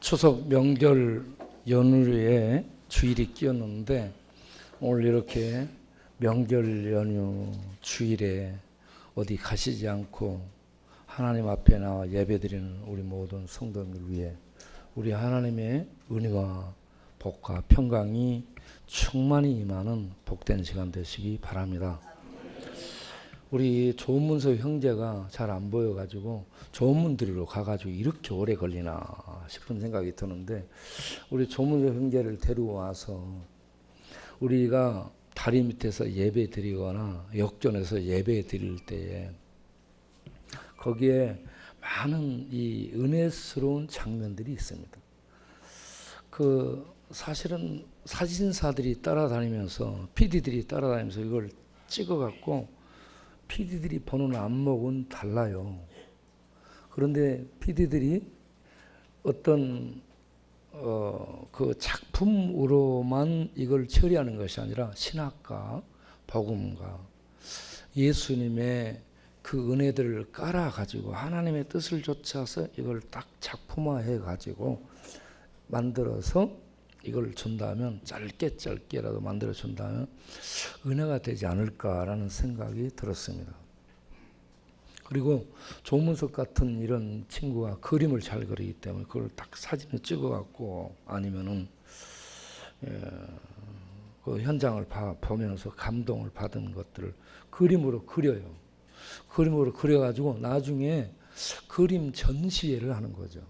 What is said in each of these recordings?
추석 명절 연휴에 주일이 끼었는데 오늘 이렇게 명절 연휴 주일에 어디 가시지 않고 하나님 앞에 나와 예배드리는 우리 모든 성도들 위해 우리 하나님의 은혜와 복과 평강이 충만히 임하는 복된 시간 되시기 바랍니다. 우리 조문서 형제가 잘 안 보여가지고 조문 드리러 가가지고 이렇게 오래 걸리나 싶은 생각이 드는데, 우리 조문서 형제를 데려와서 우리가 다리 밑에서 예배 드리거나 역전에서 예배 드릴 때에 거기에 많은 이 은혜스러운 장면들이 있습니다. 사실은 사진사들이 따라다니면서 PD들이 따라다니면서 이걸 찍어갖고 PD들이 보는 안목은 달라요. 그런데 PD들이 어떤 그 작품으로만 이걸 처리하는 것이 아니라 신학과, 복음과 예수님의 그 은혜들을 깔아가지고 하나님의 뜻을 좇아서 이걸 딱 작품화해가지고 만들어서 이걸 준다면, 짧게라도 만들어 준다면 은혜가 되지 않을까라는 생각이 들었습니다. 그리고 조문석 같은 이런 친구가 그림을 잘 그리기 때문에 그걸 딱 사진을 찍어갖고 아니면은 그 현장을 보면서 감동을 받은 것들을 그림으로 그려요. 그림으로 그려가지고 나중에 그림 전시회를 하는 거죠.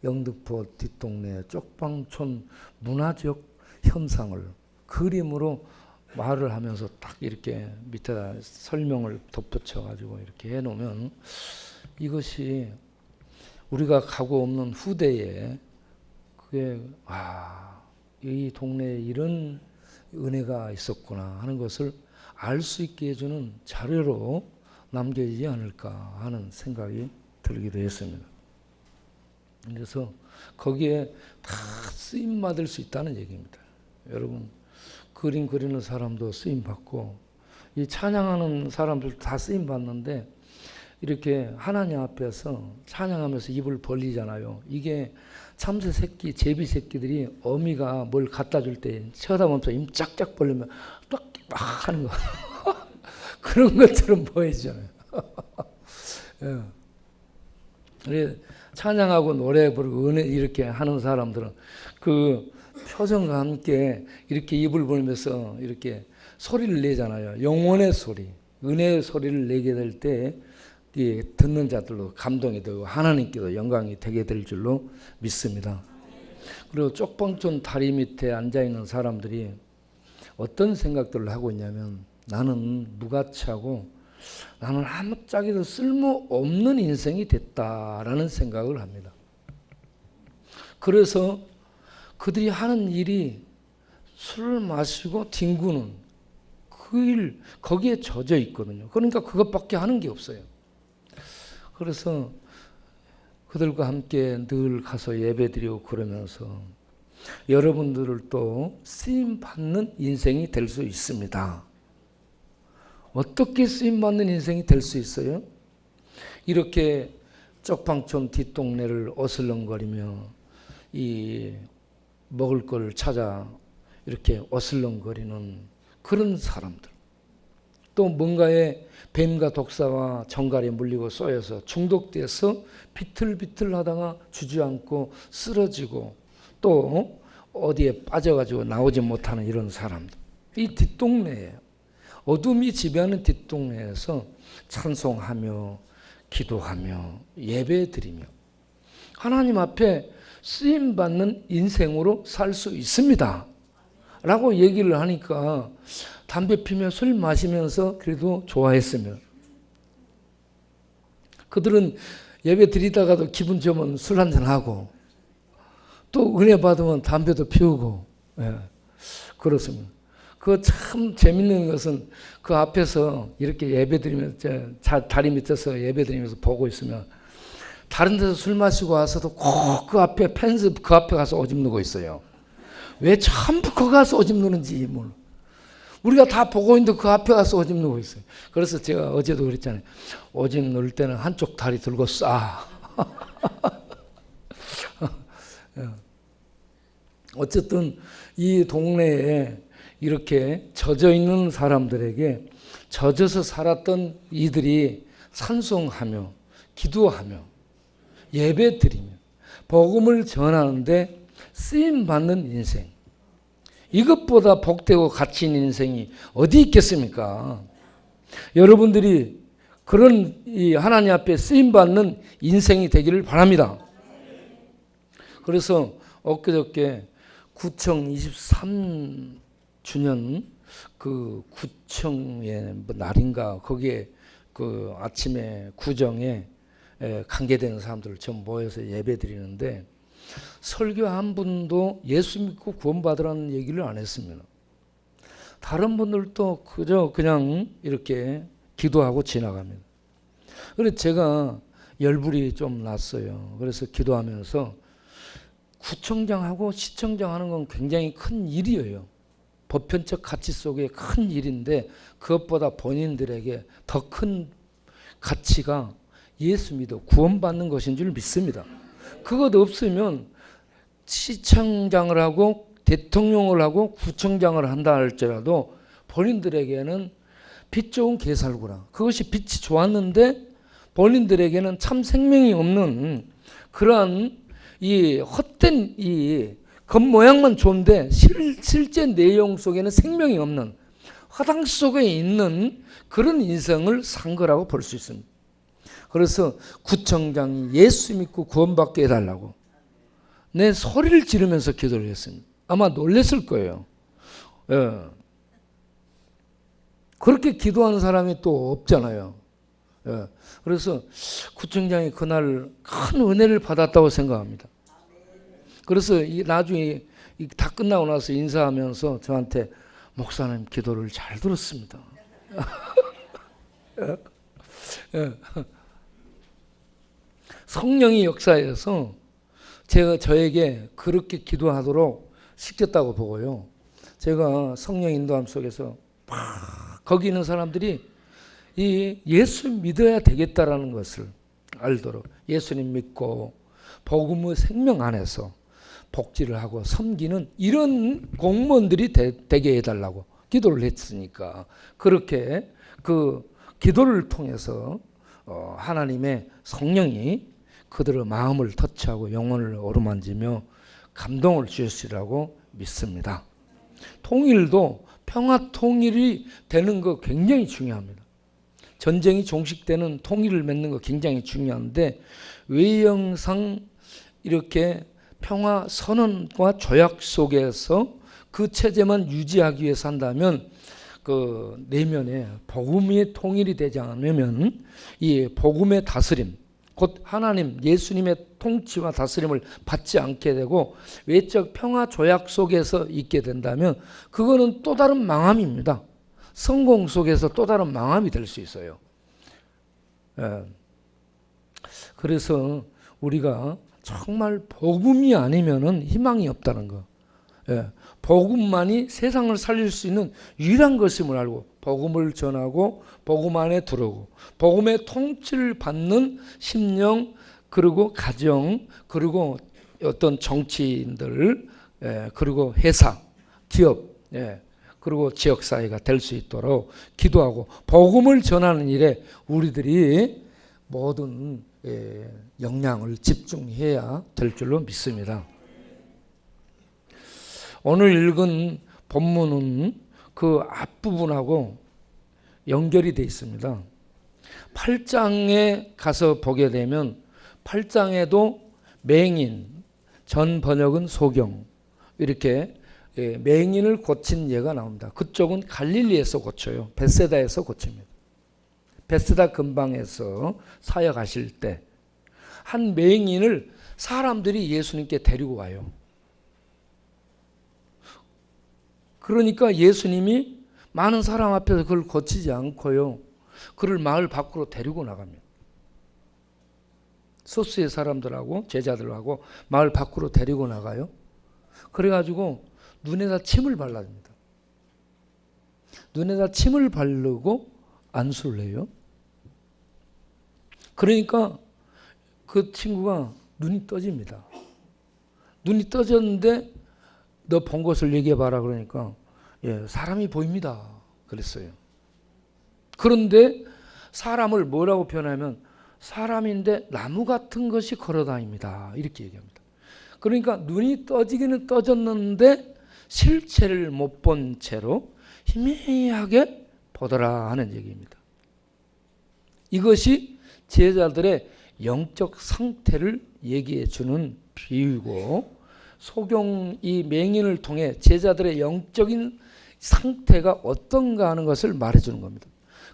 영등포 뒷동네 쪽방촌 문화적 현상을 그림으로 말을 하면서 딱 이렇게 밑에다 설명을 덧붙여가지고 이렇게 해놓으면 이것이 우리가 가고 없는 후대에 그게 이 동네에 이런 은혜가 있었구나 하는 것을 알 수 있게 해주는 자료로 남겨지지 않을까 하는 생각이 들기도 했습니다. 그래서 거기에 다 쓰임 받을 수 있다는 얘기입니다. 여러분, 그림 그리는 사람도 쓰임 받고 이 찬양하는 사람들도 다 쓰임 받는데, 이렇게 하나님 앞에서 찬양하면서 입을 벌리잖아요. 이게 참새 새끼, 제비 새끼들이 어미가 뭘 갖다 줄 때 쳐다보면서 입 짝짝 벌리면 딱 하는 거 그런 것처럼 보이잖아요. 예. 찬양하고 노래 부르고 은혜 이렇게 하는 사람들은 그 표정과 함께 이렇게 입을 벌면서 이렇게 소리를 내잖아요. 영혼의 소리, 은혜의 소리를 내게 될 때 듣는 자들도 감동이 되고 하나님께도 영광이 되게 될 줄로 믿습니다. 그리고 쪽방촌 다리 밑에 앉아있는 사람들이 어떤 생각들을 하고 있냐면, 나는 무가치하고 나는 아무짝에도 쓸모없는 인생이 됐다라는 생각을 합니다. 그래서 그들이 하는 일이 술을 마시고 뒹구는 그 일, 거기에 젖어 있거든요. 그러니까 그것밖에 하는 게 없어요. 그래서 그들과 함께 늘 가서 예배드리고 그러면서 여러분들을 또 쓰임받는 인생이 될 수 있습니다. 어떻게 쓰임받는 인생이 될 수 있어요? 이렇게 쪽방촌 뒷동네를 어슬렁거리며 이 먹을 걸 찾아 이렇게 어슬렁거리는 그런 사람들, 또 뭔가에 뱀과 독사와 정갈에 물리고 쏘여서 중독돼서 비틀비틀 하다가 주저앉고 쓰러지고 또 어디에 빠져가지고 나오지 못하는 이런 사람들, 이 뒷동네예요. 어둠이 지배하는 뒷동네에서 찬송하며 기도하며 예배드리며 하나님 앞에 쓰임받는 인생으로 살 수 있습니다 라고 얘기를 하니까 담배 피며 술 마시면서 그래도 좋아했으면, 그들은 예배 드리다가도 기분 좋으면 술 한잔하고 또 은혜 받으면 담배도 피우고, 그렇습니다. 그 참 재밌는 것은 그 앞에서 이렇게 예배드리면서 다리 밑에서 예배드리면서 보고 있으면 다른 데서 술 마시고 와서도 꼭 그 앞에 펜스 그 앞에 가서 오줌 누고 있어요. 왜 전부 거기 가서 오줌 누는지 몰라. 우리가 다 보고 있는데 그 앞에 가서 오줌 누고 있어요. 그래서 제가 어제도 그랬잖아요. 오줌 누를 때는 한쪽 다리 들고 싸. 어쨌든 이 동네에 이렇게 젖어 있는 사람들에게 젖어서 살았던 이들이 찬송하며 기도하며 예배드리며 복음을 전하는데 쓰임 받는 인생, 이것보다 복되고 가치 있는 인생이 어디 있겠습니까? 여러분들이 그런 이 하나님 앞에 쓰임 받는 인생이 되기를 바랍니다. 그래서 엊그저께 구청 23주년 그 구청의 뭐 날인가 거기에 그 아침에 구정에 관계되는 사람들을 전부 모여서 예배 드리는데 설교 한 분도 예수 믿고 구원받으라는 얘기를 안 했습니다. 다른 분들도 그저 그냥 이렇게 기도하고 지나갑니다. 그래서 제가 열불이 좀 났어요. 그래서 기도하면서 구청장하고 시청장 하는 건 굉장히 큰 일이에요. 보편적 가치 속에 큰 일인데 그것보다 본인들에게 더 큰 가치가 예수 믿어 구원받는 것인 줄 믿습니다. 그것 없으면 시청장을 하고 대통령을 하고 구청장을 한다 할지라도 본인들에게는 빛 좋은 개살구나. 그것이 빛이 좋았는데 본인들에게는 참 생명이 없는 그러한 이 헛된 이 겉모양만 좋은데 실제 내용 속에는 생명이 없는 화당 속에 있는 그런 인생을 산 거라고 볼 수 있습니다. 그래서 구청장이 예수 믿고 구원받게 해달라고 내 소리를 지르면서 기도를 했습니다. 아마 놀랐을 거예요. 예. 그렇게 기도하는 사람이 또 없잖아요. 예. 그래서 구청장이 그날 큰 은혜를 받았다고 생각합니다. 그래서 나중에 다 끝나고 나서 인사하면서 저한테 목사님 기도를 잘 들었습니다. 예. 성령이 역사해서 제가 저에게 그렇게 기도하도록 시켰다고 보고요. 제가 성령 인도함 속에서 거기 있는 사람들이 이 예수 믿어야 되겠다라는 것을 알도록 예수님 믿고 복음의 생명 안에서 복지를 하고 섬기는 이런 공무원들이 되게 해달라고 기도를 했으니까 그렇게 그 기도를 통해서 하나님의 성령이 그들의 마음을 터치하고 영혼을 어루만지며 감동을 주시리라고 믿습니다. 통일도 평화 통일이 되는 거 굉장히 중요합니다. 전쟁이 종식되는 통일을 맺는 거 굉장히 중요한데 외형상 이렇게 평화 선언과 조약 속에서 그 체제만 유지하기 위해서 한다면 그 내면에 복음의 통일이 되지 않으면 이 복음의 다스림 곧 하나님 예수님의 통치와 다스림을 받지 않게 되고 외적 평화 조약 속에서 있게 된다면 그거는 또 다른 망함입니다. 성공 속에서 또 다른 망함이 될 수 있어요. 그래서 우리가 정말 복음이 아니면은 희망이 없다는 거. 복음만이 세상을 살릴 수 있는 유일한 것임을 알고 복음을 전하고 복음 안에 들어오고 복음의 통치를 받는 심령 그리고 가정 그리고 어떤 정치인들 그리고 회사 기업 그리고 지역사회가 될 수 있도록 기도하고 복음을 전하는 일에 우리들이 모든 역량을 집중해야 될 줄로 믿습니다. 오늘 읽은 본문은 그 앞부분하고 연결이 되어 있습니다. 8장에 가서 보게 되면 8장에도 맹인, 전 번역은 소경 이렇게 맹인을 고친 예가 나옵니다. 그쪽은 갈릴리에서 고쳐요. 벳세다에서 고칩니다. 벳세다 근방에서 사역하실 때 한 맹인을 사람들이 예수님께 데리고 와요. 그러니까 예수님이 많은 사람 앞에서 그걸 고치지 않고요. 그를 마을 밖으로 데리고 나갑니다. 소수의 사람들하고 제자들하고 마을 밖으로 데리고 나가요. 그래가지고 눈에다 침을 발라줍니다. 눈에다 침을 바르고 안수를 해요. 그러니까 그 친구가 눈이 떠집니다. 눈이 떠졌는데 너 본 것을 얘기해봐라 그러니까 사람이 보입니다 그랬어요. 그런데 사람을 뭐라고 표현하면 사람인데 나무 같은 것이 걸어다닙니다 이렇게 얘기합니다. 그러니까 눈이 떠지기는 떠졌는데 실체를 못 본 채로 희미하게 보더라 하는 얘기입니다. 이것이 제자들의 영적 상태를 얘기해 주는 비유고, 소경 이 맹인을 통해 제자들의 영적인 상태가 어떤가 하는 것을 말해주는 겁니다.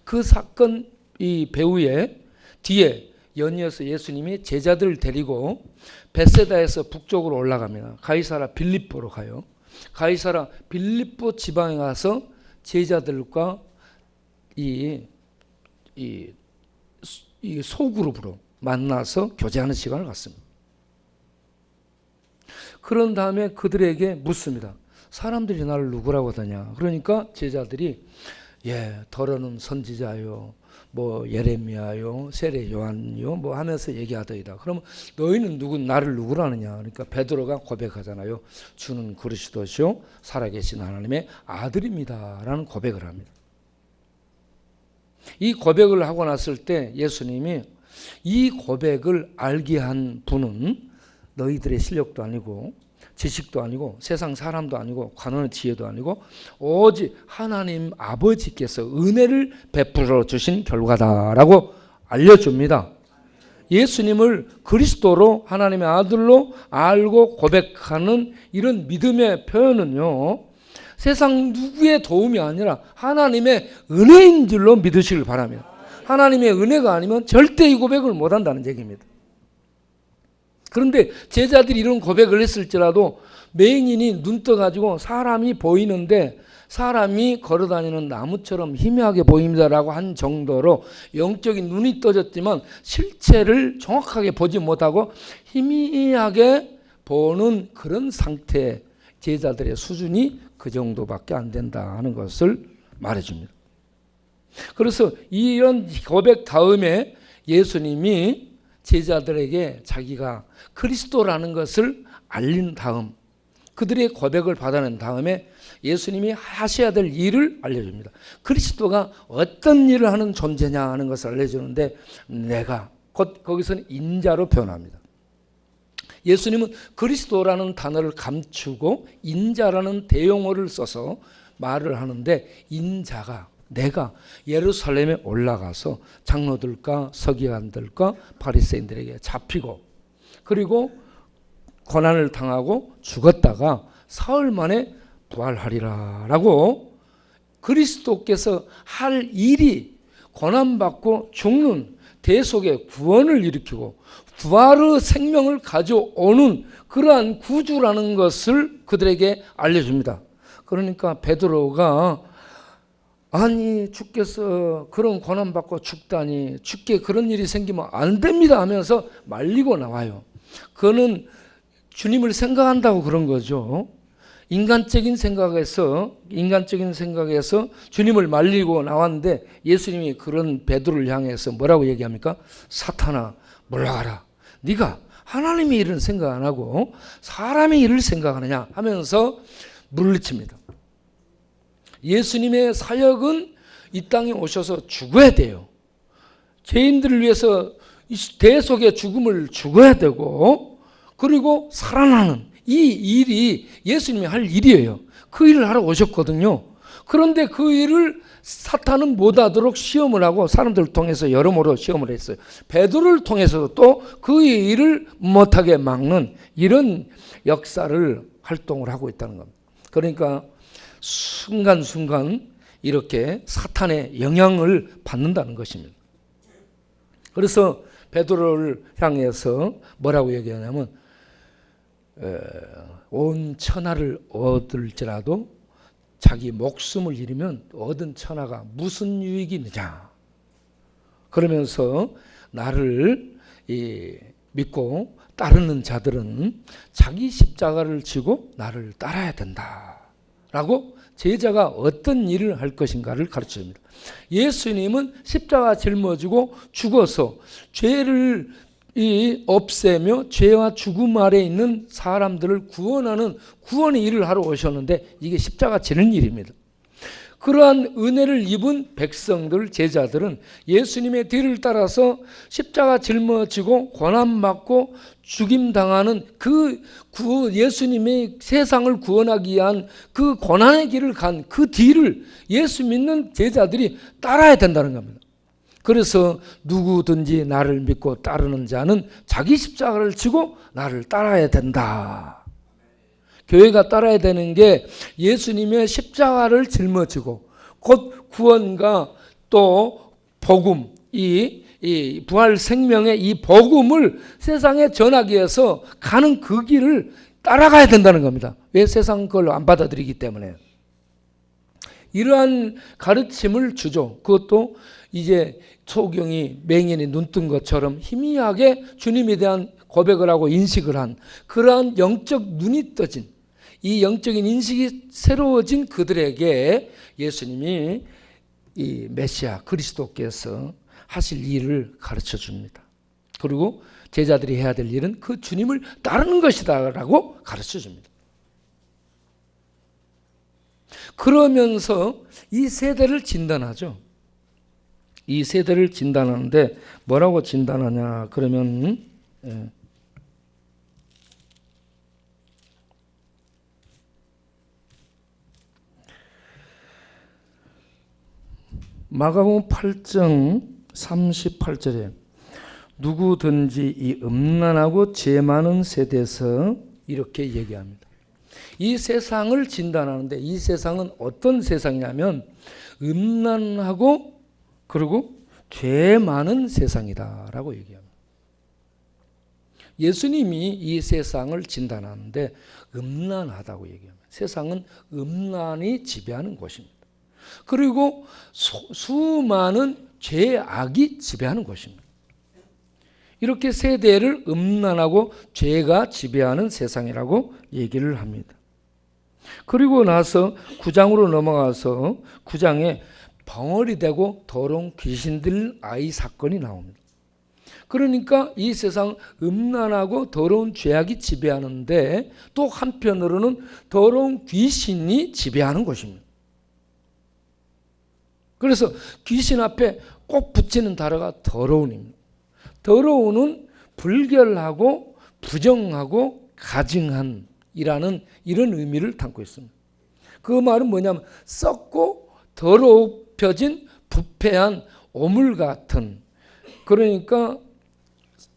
그 사건 이 배후에 뒤에 연이어서 예수님이 제자들을 데리고 벳세다에서 북쪽으로 올라갑니다. 가이사라 빌립보로 가요. 가이사라 빌립보 지방에 가서 제자들과 이 소그룹으로 만나서 교제하는 시간을 갖습니다. 그런 다음에 그들에게 묻습니다. 사람들이 나를 누구라고 하더냐. 그러니까 제자들이 더러는 선지자요, 뭐 예레미야요, 세례 요한요, 뭐 하면서 얘기하더이다. 그러면 너희는 나를 누구라느냐. 그러니까 베드로가 고백하잖아요. 주는 그리스도시요 살아계신 하나님의 아들입니다라는 고백을 합니다. 이 고백을 하고 났을 때 예수님이 이 고백을 알게 한 분은 너희들의 실력도 아니고 지식도 아니고 세상 사람도 아니고 관원의 지혜도 아니고 오직 하나님 아버지께서 은혜를 베풀어 주신 결과다라고 알려줍니다. 예수님을 그리스도로 하나님의 아들로 알고 고백하는 이런 믿음의 표현은요, 세상 누구의 도움이 아니라 하나님의 은혜인 줄로 믿으시길 바랍니다. 하나님의 은혜가 아니면 절대 이 고백을 못한다는 얘기입니다. 그런데 제자들이 이런 고백을 했을지라도 맹인이 눈 떠가지고 사람이 보이는데 사람이 걸어다니는 나무처럼 희미하게 보입니다라고 한 정도로 영적인 눈이 떠졌지만 실체를 정확하게 보지 못하고 희미하게 보는 그런 상태, 제자들의 수준이 그 정도밖에 안 된다 하는 것을 말해줍니다. 그래서 이런 고백 다음에 예수님이 제자들에게 자기가 그리스도라는 것을 알린 다음, 그들의 고백을 받아낸 다음에 예수님이 하셔야 될 일을 알려줍니다. 그리스도가 어떤 일을 하는 존재냐 하는 것을 알려주는데, 내가 곧 거기서는 인자로 표현합니다. 예수님은 그리스도라는 단어를 감추고 인자라는 대용어를 써서 말을 하는데, 인자가 내가 예루살렘에 올라가서 장로들과 서기관들과 바리새인들에게 잡히고 그리고 고난을 당하고 죽었다가 사흘 만에 부활하리라 라고, 그리스도께서 할 일이 고난받고 죽는 대속의 구원을 일으키고 부활의 생명을 가져오는 그러한 구주라는 것을 그들에게 알려줍니다. 그러니까 베드로가 아니 주께서 그런 고난받고 죽다니, 주께 그런 일이 생기면 안 됩니다 하면서 말리고 나와요. 그거는 주님을 생각한다고 그런 거죠. 인간적인 생각에서 주님을 말리고 나왔는데 예수님이 그런 베드로를 향해서 뭐라고 얘기합니까? 사탄아 물러가라. 네가 하나님의 일은 생각 안 하고 사람의 일을 생각하느냐 하면서 물리칩니다. 예수님의 사역은 이 땅에 오셔서 죽어야 돼요. 죄인들을 위해서 대속의 죽음을 죽어야 되고, 그리고 살아나는 이 일이 예수님이 할 일이에요. 그 일을 하러 오셨거든요. 그런데 그 일을 사탄은 못하도록 시험을 하고 사람들을 통해서 여러모로 시험을 했어요. 베드로를 통해서도 또 그 일을 못하게 막는 이런 역사를 활동을 하고 있다는 겁니다. 그러니까 순간순간 이렇게 사탄의 영향을 받는다는 것입니다. 그래서 베드로를 향해서 뭐라고 얘기하냐면 온 천하를 얻을지라도 자기 목숨을 잃으면 얻은 천하가 무슨 유익이 있느냐. 그러면서 나를 믿고 따르는 자들은 자기 십자가를 지고 나를 따라야 된다 라고 제자가 어떤 일을 할 것인가를 가르쳐줍니다. 예수님은 십자가 짊어지고 죽어서 죄를 없애며 죄와 죽음 아래 있는 사람들을 구원하는 구원의 일을 하러 오셨는데 이게 십자가 지는 일입니다. 그러한 은혜를 입은 백성들, 제자들은 예수님의 뒤를 따라서 십자가 짊어지고 고난받고 죽임당하는 예수님의 세상을 구원하기 위한 그 고난의 길을 간 그 뒤를 예수 믿는 제자들이 따라야 된다는 겁니다. 그래서 누구든지 나를 믿고 따르는 자는 자기 십자가를 지고 나를 따라야 된다. 교회가 따라야 되는 게 예수님의 십자가를 짊어지고 곧 구원과 또 복음, 이 부활 생명의 이 복음을 세상에 전하기 위해서 가는 그 길을 따라가야 된다는 겁니다. 왜? 세상 그걸 안 받아들이기 때문에. 이러한 가르침을 주죠. 그것도 이제 소경이 맹인이 눈뜬 것처럼 희미하게 주님에 대한 고백을 하고 인식을 한 그러한 영적 눈이 떠진 이 영적인 인식이 새로워진 그들에게 예수님이 이 메시아 그리스도께서 하실 일을 가르쳐 줍니다. 그리고 제자들이 해야 될 일은 그 주님을 따르는 것이다 라고 가르쳐 줍니다. 그러면서 이 세대를 진단하죠. 이 세대를 진단하는데 뭐라고 진단하냐 그러면 마가복음 8장 38절에 누구든지 이 음란하고 죄 많은 세대에서 이렇게 얘기합니다. 이 세상을 진단하는데 이 세상은 어떤 세상이냐면 음란하고 그리고 죄 많은 세상이다라고 얘기합니다. 예수님이 이 세상을 진단하는데 음란하다고 얘기합니다. 세상은 음란이 지배하는 곳입니다. 그리고 수많은 죄악이 지배하는 곳입니다. 이렇게 세대를 음란하고 죄가 지배하는 세상이라고 얘기를 합니다. 그리고 나서 9장으로 넘어가서 9장에 벙어리 되고 더러운 귀신들 아이 사건이 나옵니다. 그러니까 이 세상 음란하고 더러운 죄악이 지배하는데 또 한편으로는 더러운 귀신이 지배하는 곳입니다. 그래서 귀신 앞에 꼭 붙이는 단어가 더러운입니다. 더러운은 불결하고 부정하고 가증한 이라는 이런 의미를 담고 있습니다. 그 말은 뭐냐면 썩고 더럽혀진 부패한 오물 같은 그러니까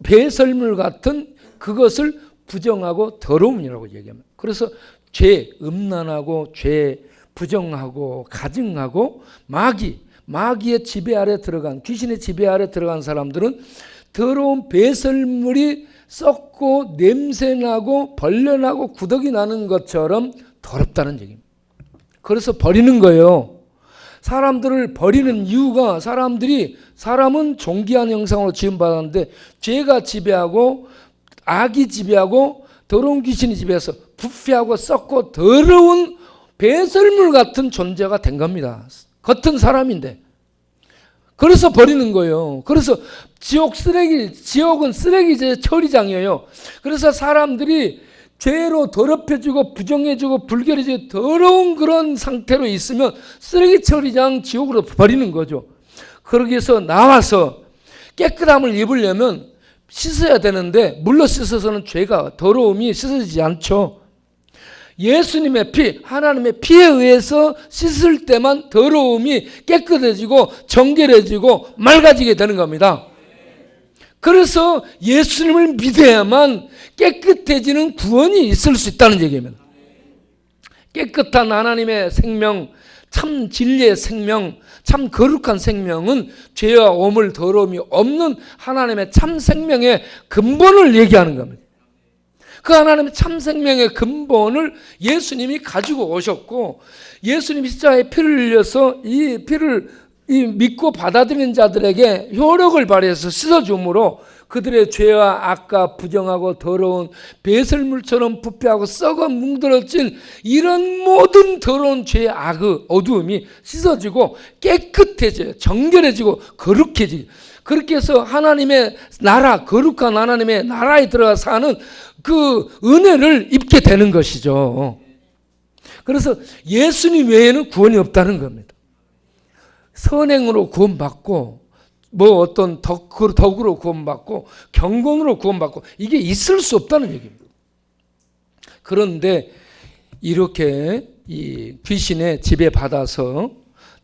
배설물 같은 그것을 부정하고 더러움이라고 얘기합니다. 그래서 죄, 음란하고 죄, 부정하고 가증하고 마귀의 지배 아래 들어간 귀신의 지배 아래 들어간 사람들은 더러운 배설물이 썩고 냄새나고 벌레나고 구더기 나는 것처럼 더럽다는 얘기입니다. 그래서 버리는 거예요. 사람들을 버리는 이유가 사람은 존귀한 형상으로 지음받았는데 죄가 지배하고 악이 지배하고 더러운 귀신이 지배해서 부패하고 썩고 더러운 배설물 같은 존재가 된 겁니다. 겉은 사람인데. 그래서 버리는 거예요. 그래서 지옥은 쓰레기 처리장이에요. 그래서 사람들이 죄로 더럽혀지고 부정해지고 불결해지고 더러운 그런 상태로 있으면 쓰레기 처리장 지옥으로 버리는 거죠. 그러기 위해서 나와서 깨끗함을 입으려면 씻어야 되는데 물로 씻어서는 죄가 더러움이 씻어지지 않죠. 예수님의 피, 하나님의 피에 의해서 씻을 때만 더러움이 깨끗해지고 정결해지고 맑아지게 되는 겁니다. 그래서 예수님을 믿어야만 깨끗해지는 구원이 있을 수 있다는 얘기입니다. 깨끗한 하나님의 생명, 참 진리의 생명, 참 거룩한 생명은 죄와 오물 더러움이 없는 하나님의 참 생명의 근본을 얘기하는 겁니다. 그 하나님의 참 생명의 근본을 예수님이 가지고 오셨고 예수님이 십자가에 피를 흘려서 이 피를 믿고 받아들이는 자들에게 효력을 발휘해서 씻어줌으로 그들의 죄와 악과 부정하고 더러운 배설물처럼 부패하고 썩어 뭉들어진 이런 모든 더러운 죄의 악의 어두움이 씻어지고 깨끗해져요. 정결해지고 거룩해지고 그렇게 해서 하나님의 나라, 거룩한 하나님의 나라에 들어가 사는 그 은혜를 입게 되는 것이죠. 그래서 예수님 외에는 구원이 없다는 겁니다. 선행으로 구원받고 어떤 덕으로 구원받고 경건으로 구원받고 이게 있을 수 없다는 얘기입니다. 그런데 이렇게 이 귀신의 지배받아서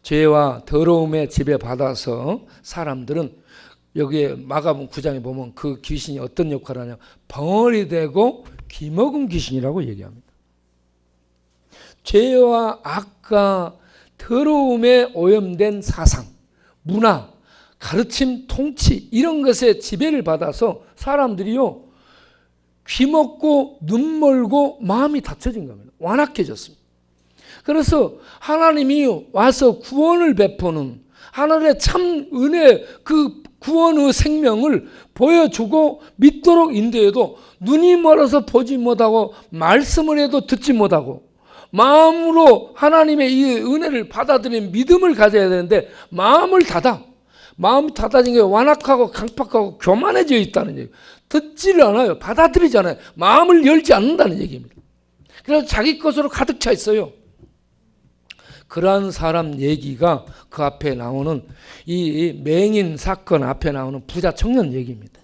죄와 더러움의 지배받아서 사람들은 여기에 마가복음 9장에 보면 그 귀신이 어떤 역할을 하냐, 벙어리 되고 귀먹은 귀신이라고 얘기합니다. 죄와 악과 더러움에 오염된 사상, 문화, 가르침, 통치 이런 것에 지배를 받아서 사람들이요 귀먹고 눈멀고 마음이 닫혀진 겁니다. 완악해졌습니다. 그래서 하나님이 와서 구원을 베푸는 하나님의 참 은혜, 그 구원의 생명을 보여주고 믿도록 인도해도 눈이 멀어서 보지 못하고 말씀을 해도 듣지 못하고 마음으로 하나님의 이 은혜를 받아들이는 믿음을 가져야 되는데 마음이 닫아진 게 완악하고 강팍하고 교만해져 있다는 얘기예요. 듣지를 않아요. 받아들이지 않아요. 마음을 열지 않는다는 얘기입니다. 그래서 자기 것으로 가득 차 있어요. 그러한 사람 얘기가 그 앞에 나오는 이 맹인 사건 앞에 나오는 부자 청년 얘기입니다.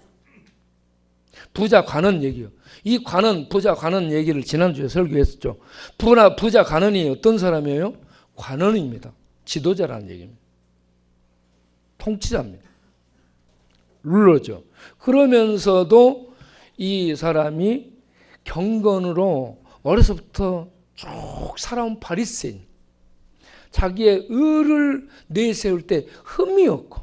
부자 관원 얘기요. 이 부자 관원 얘기를 지난주에 설교했었죠. 부자 관원이 어떤 사람이에요? 관원입니다. 지도자라는 얘기입니다. 통치자입니다. 룰러죠. 그러면서도 이 사람이 경건으로 어려서부터 쭉 살아온 바리새인, 자기의 의를 내세울 때 흠이 없고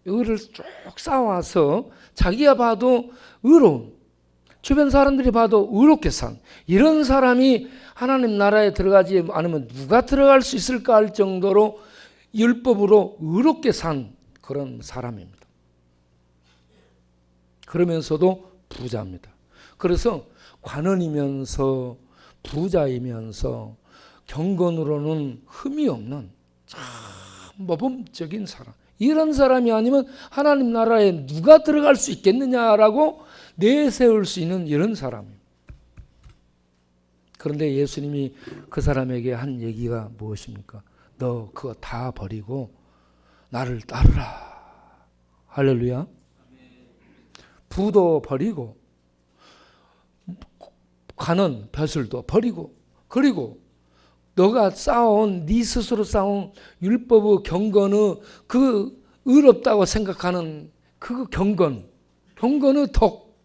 의를 쭉 쌓아와서 자기가 봐도 의로운, 주변 사람들이 봐도 의롭게 산 이런 사람이 하나님 나라에 들어가지 않으면 누가 들어갈 수 있을까 할 정도로 율법으로 의롭게 산 그런 사람입니다. 그러면서도 부자입니다. 그래서 관원이면서 부자이면서 경건으로는 흠이 없는 참 모범적인 사람, 이런 사람이 아니면 하나님 나라에 누가 들어갈 수 있겠느냐라고 내세울 수 있는 이런 사람이에요. 그런데 예수님이 그 사람에게 한 얘기가 무엇입니까? 너 그거 다 버리고 나를 따르라. 할렐루야. 부도 버리고 관원 벼슬도 버리고, 그리고 너가 쌓아온 네 스스로 쌓아온 율법의 경건의 그 의롭다고 생각하는 그 경건의 덕,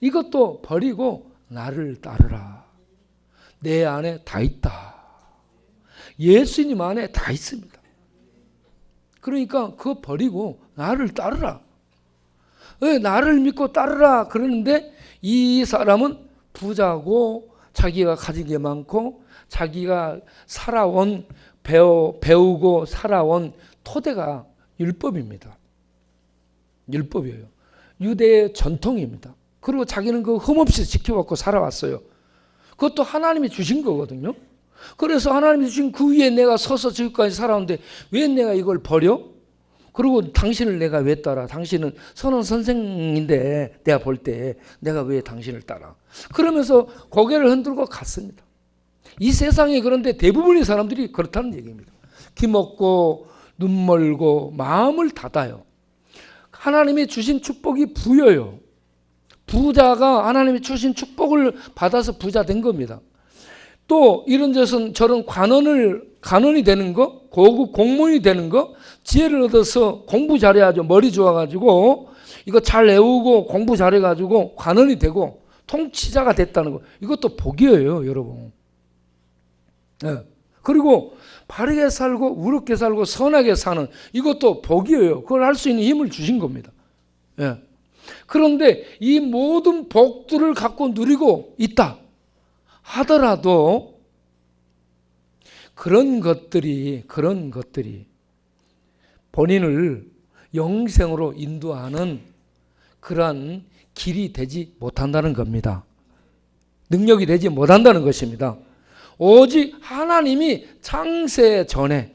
이것도 버리고 나를 따르라. 내 안에 다 있다. 예수님 안에 다 있습니다. 그러니까 그거 버리고 나를 따르라. 왜 나를 믿고 따르라 그러는데 이 사람은 부자고 자기가 가진 게 많고 자기가 살아온 배우고 살아온 토대가 율법입니다. 율법이에요. 유대의 전통입니다. 그리고 자기는 그 흠없이 지켜왔고 살아왔어요. 그것도 하나님이 주신 거거든요. 그래서 하나님이 주신 그 위에 내가 서서 지금까지 살아오는데 왜 내가 이걸 버려? 그리고 당신을 내가 왜 따라? 당신은 선한 선생인데 내가 볼 때 내가 왜 당신을 따라? 그러면서 고개를 흔들고 갔습니다. 이 세상에 그런데 대부분의 사람들이 그렇다는 얘기입니다. 귀먹고 눈 멀고 마음을 닫아요. 하나님이 주신 축복이 부여요. 부자가 하나님이 주신 축복을 받아서 부자 된 겁니다. 또 이런 저런 관원이 되는 거, 고급 공무원이 되는 거, 지혜를 얻어서 공부 잘해야죠. 머리 좋아가지고 이거 잘 외우고 공부 잘해가지고 관원이 되고 통치자가 됐다는 거, 이것도 복이에요, 여러분. 네. 그리고 바르게 살고 의롭게 살고 선하게 사는 이것도 복이에요. 그걸 할 수 있는 힘을 주신 겁니다. 네. 그런데 이 모든 복들을 갖고 누리고 있다 하더라도 그런 것들이 본인을 영생으로 인도하는 그러한 길이 되지 못한다는 겁니다. 능력이 되지 못한다는 것입니다. 오직 하나님이 창세 전에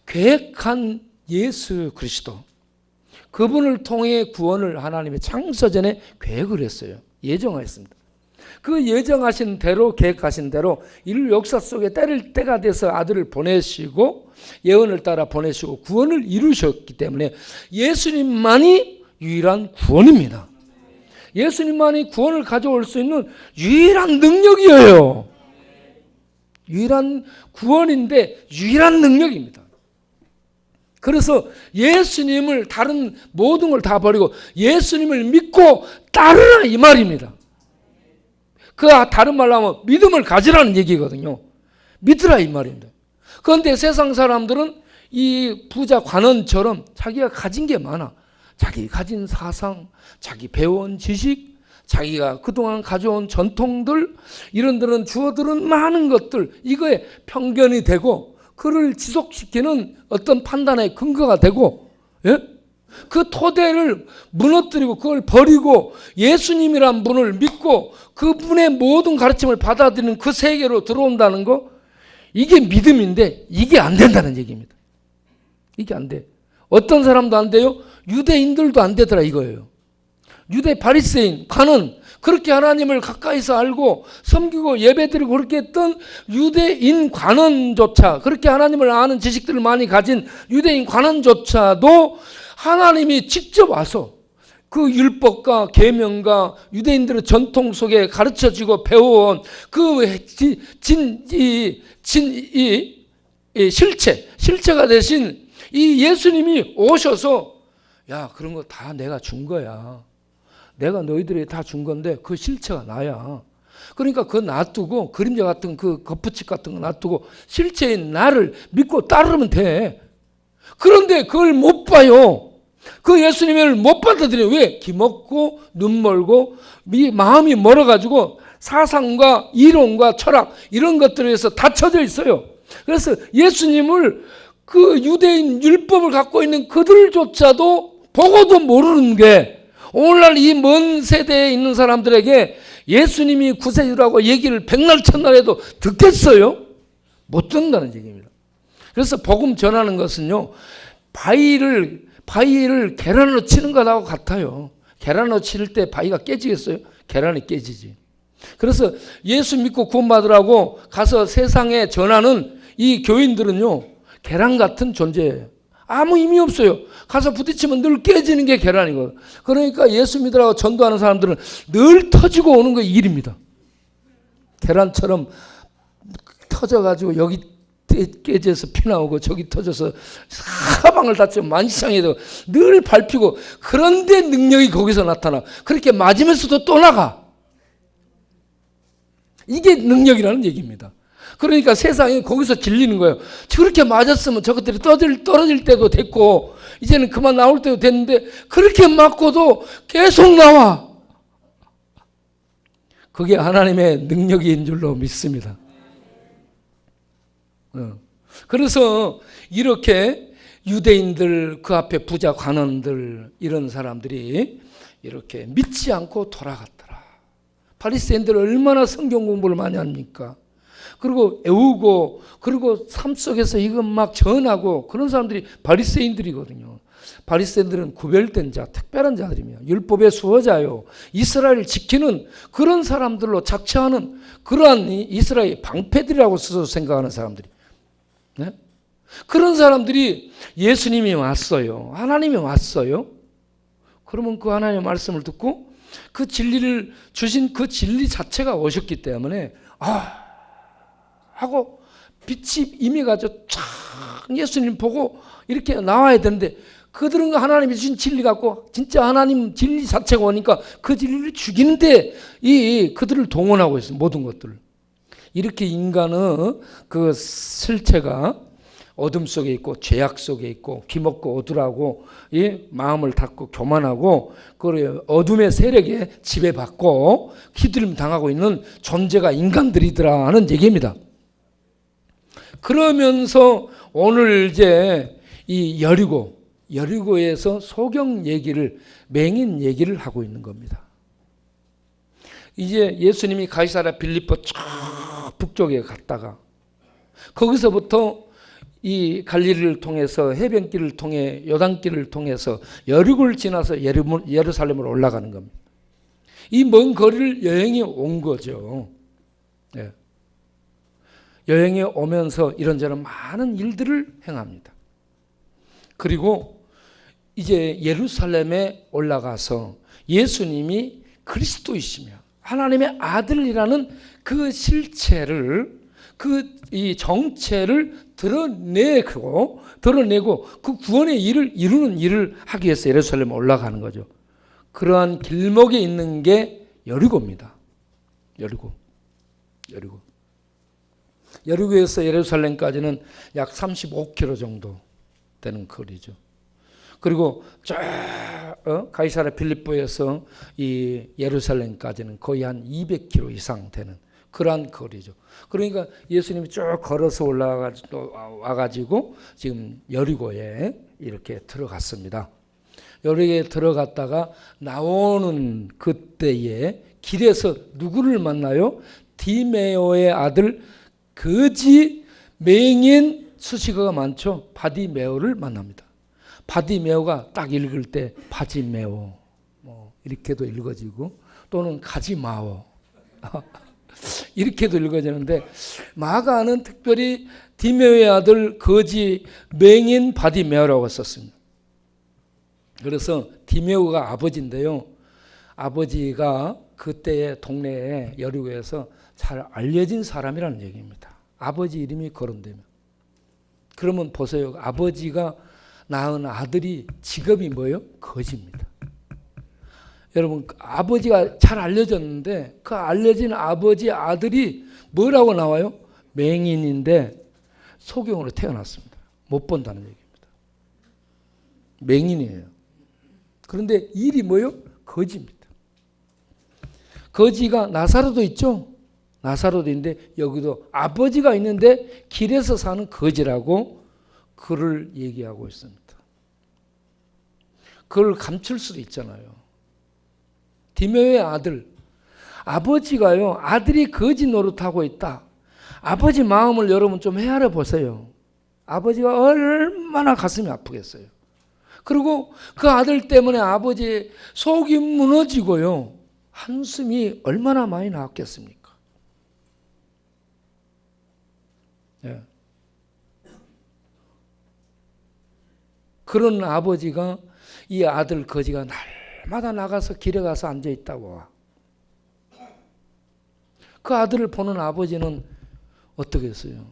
계획한 예수 그리스도, 그분을 통해 구원을 하나님이 창세전에 계획을 했어요. 예정하였습니다. 그 예정하신 대로 계획하신 대로 인류 역사 속에 때릴 때가 돼서 아들을 보내시고 예언을 따라 보내시고 구원을 이루셨기 때문에 예수님만이 유일한 구원입니다. 예수님만이 구원을 가져올 수 있는 유일한 능력이에요. 유일한 구원인데 유일한 능력입니다. 그래서 예수님을 다른 모든 걸 다 버리고 예수님을 믿고 따르라 이 말입니다. 그 다른 말로 하면 믿음을 가지라는 얘기거든요. 믿으라 이 말입니다. 그런데 세상 사람들은 이 부자 관원처럼 자기가 가진 게 많아. 자기 가진 사상, 자기 배운 지식, 자기가 그동안 가져온 전통들, 이런들은 주어들은 많은 것들, 이거에 편견이 되고 그를 지속시키는 어떤 판단의 근거가 되고, 예? 그 토대를 무너뜨리고 그걸 버리고 예수님이란 분을 믿고 그분의 모든 가르침을 받아들이는 그 세계로 들어온다는 거, 이게 믿음인데 이게 안 된다는 얘기입니다. 이게 안 돼. 어떤 사람도 안 돼요? 유대인들도 안 되더라 이거예요. 유대 바리새인, 관원, 그렇게 하나님을 가까이서 알고 섬기고 예배드리고 그렇게 했던 유대인 관원조차, 그렇게 하나님을 아는 지식들을 많이 가진 유대인 관원조차도 하나님이 직접 와서 그 율법과 계명과 유대인들의 전통 속에 가르쳐지고 배워온 그 실체가 되신 이 예수님이 오셔서, 야, 그런 거 다 내가 준 거야. 내가 너희들이 다 준 건데 그 실체가 나야. 그러니까 그거 놔두고, 그림자 같은 그 겉붙이 같은 거 놔두고 실체인 나를 믿고 따르면 돼. 그런데 그걸 못 봐요. 그 예수님을 못 받아들여요. 왜? 기먹고 눈 멀고 마음이 멀어가지고 사상과 이론과 철학 이런 것들에서 닫혀져 있어요. 그래서 예수님을 그 유대인 율법을 갖고 있는 그들조차도 보고도 모르는 게, 오늘날 이 먼 세대에 있는 사람들에게 예수님이 구세주라고 얘기를 백날 천날 해도 듣겠어요? 못 듣는다는 얘기입니다. 그래서 복음 전하는 것은요, 바위를 계란으로 치는 것하고 같아요. 계란으로 칠 때 바위가 깨지겠어요? 계란이 깨지지. 그래서 예수 믿고 구원받으라고 가서 세상에 전하는 이 교인들은요, 계란 같은 존재예요. 아무 의미 없어요. 가서 부딪히면 늘 깨지는 게 계란이거든. 그러니까 예수 믿으라고 전도하는 사람들은 늘 터지고 오는 게 일입니다. 계란처럼 터져가지고 여기 깨져서 피 나오고 저기 터져서 사방을 다쳐 만시창에도 늘 밟히고, 그런데 능력이 거기서 나타나. 그렇게 맞으면서도 또 나가. 이게 능력이라는 얘기입니다. 그러니까 세상이 거기서 질리는 거예요. 그렇게 맞았으면 저것들이 떨어질 때도 됐고 이제는 그만 나올 때도 됐는데 그렇게 맞고도 계속 나와. 그게 하나님의 능력인 줄로 믿습니다. 그래서 이렇게 유대인들, 그 앞에 부자 관원들, 이런 사람들이 이렇게 믿지 않고 돌아갔더라. 바리새인들 얼마나 성경 공부를 많이 합니까? 그리고 애우고, 그리고 삶 속에서 이거 막 전하고, 그런 사람들이 바리새인들이거든요. 바리새인들은 구별된 자, 특별한 자들이며 율법의 수호자요, 이스라엘을 지키는 그런 사람들로 자처하는 그러한 이스라엘 방패들이라고 스스로 생각하는 사람들이, 네? 그런 사람들이 예수님이 왔어요. 하나님이 왔어요. 그러면 그 하나님의 말씀을 듣고 그 진리를 주신 그 진리 자체가 오셨기 때문에 하고 빛이 임해가지고 촥 예수님 보고 이렇게 나와야 되는데, 그들은 하나님이 주신 진리 갖고 진짜 하나님 진리 자체가 오니까 그 진리를 죽이는데 그들을 동원하고 있어요. 모든 것들을. 이렇게 인간은 그 실체가 어둠 속에 있고 죄악 속에 있고 기먹고 어두라고 마음을 닫고 교만하고 그 어둠의 세력에 지배받고 휘둘림 당하고 있는 존재가 인간들이더라 하는 얘기입니다. 그러면서 오늘 이제 이 여리고에서 소경 얘기를, 맹인 얘기를 하고 있는 겁니다. 이제 예수님이 가이사랴 빌립보 쫙 북쪽에 갔다가 거기서부터 이 갈릴리를 통해서 해변길을 통해 요단길을 통해서 여리고를 지나서 예루살렘으로 올라가는 겁니다. 이 먼 거리를 여행이 온 거죠. 예. 여행에 오면서 이런저런 많은 일들을 행합니다. 그리고 이제 예루살렘에 올라가서 예수님이 그리스도이시며 하나님의 아들이라는 그 실체를, 이 정체를 드러내고 그 구원의 일을 이루는 일을 하기 위해서 예루살렘에 올라가는 거죠. 그러한 길목에 있는 게 여리고입니다. 여리고에서 예루살렘까지는 약 35km 정도 되는 거리죠. 그리고 가이사랴 필리포에서 이 예루살렘까지는 거의 한 200km 이상 되는 그러한 거리죠. 그러니까 예수님이 쭉 걸어서 와가지고 지금 여리고에 이렇게 들어갔습니다. 여리고에 들어갔다가 나오는 그때에 길에서 누구를 만나요? 디메오의 아들 거지 맹인 수식어가 많죠. 바디메오를 만납니다. 바디메오가 딱 읽을 때 바지메오 이렇게도 읽어지고 또는 가지마오 이렇게도 읽어지는데 마가는 특별히 디메오의 아들 거지 맹인 바디메오라고 썼습니다. 그래서 디메오가 아버지인데요. 아버지가 그때의 동네에 여리고에서 잘 알려진 사람이라는 얘기입니다. 아버지 이름이 거론되면. 그러면 보세요. 아버지가 낳은 아들이 직업이 뭐예요? 거지입니다. 여러분, 아버지가 잘 알려졌는데 그 알려진 아버지 아들이 뭐라고 나와요? 맹인인데 소경으로 태어났습니다. 못 본다는 얘기입니다. 맹인이에요. 그런데 일이 뭐예요? 거지입니다. 거지가 나사로도 있죠? 나사로도 있는데 여기도 아버지가 있는데 길에서 사는 거지라고 그를 얘기하고 있습니다. 그걸 감출 수도 있잖아요. 디메오의 아들, 아버지가요, 아들이 거지 노릇하고 있다. 아버지 마음을 여러분 좀 헤아려 보세요. 아버지가 얼마나 가슴이 아프겠어요. 그리고 그 아들 때문에 아버지의 속이 무너지고요, 한숨이 얼마나 많이 나왔겠습니까? 예. 그런 아버지가 이 아들 거지가 날마다 나가서 길에 가서 앉아 있다고. 그 아들을 보는 아버지는 어떻게 했어요?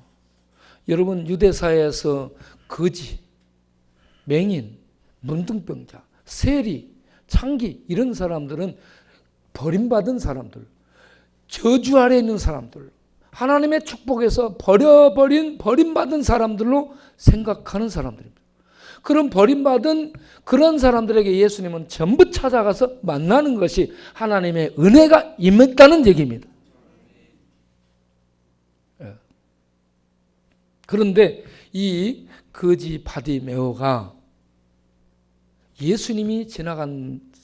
여러분, 유대사회에서 거지, 맹인, 문둥병자, 세리, 창기 이런 사람들은 버림받은 사람들, 저주 아래 있는 사람들, 하나님의 축복에서 버림받은 사람들로 생각하는 사람들입니다. 그런 버림받은 그런 사람들에게 예수님은 전부 찾아가서 만나는 것이 하나님의 은혜가 임했다는 얘기입니다. 그런데 이 거지 바디메오가 예수님이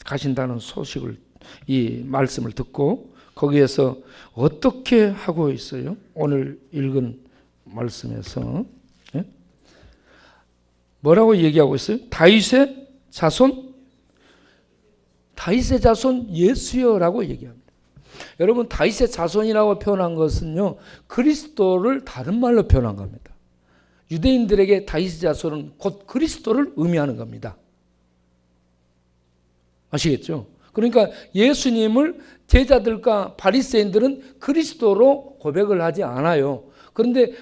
가신다는 소식을, 이 말씀을 듣고 거기에서 어떻게 하고 있어요? 오늘 읽은 말씀에서 뭐라고 얘기하고 있어요? 다윗의 자손 예수여라고 얘기합니다. 여러분, 다윗의 자손이라고 표현한 것은요, 그리스도를 다른 말로 표현한 겁니다. 유대인들에게 다윗의 자손은 곧 그리스도를 의미하는 겁니다. 아시겠죠? 그러니까 예수님을 제자들과 바리새인들은 그리스도로 고백을 하지 않아요. 그런데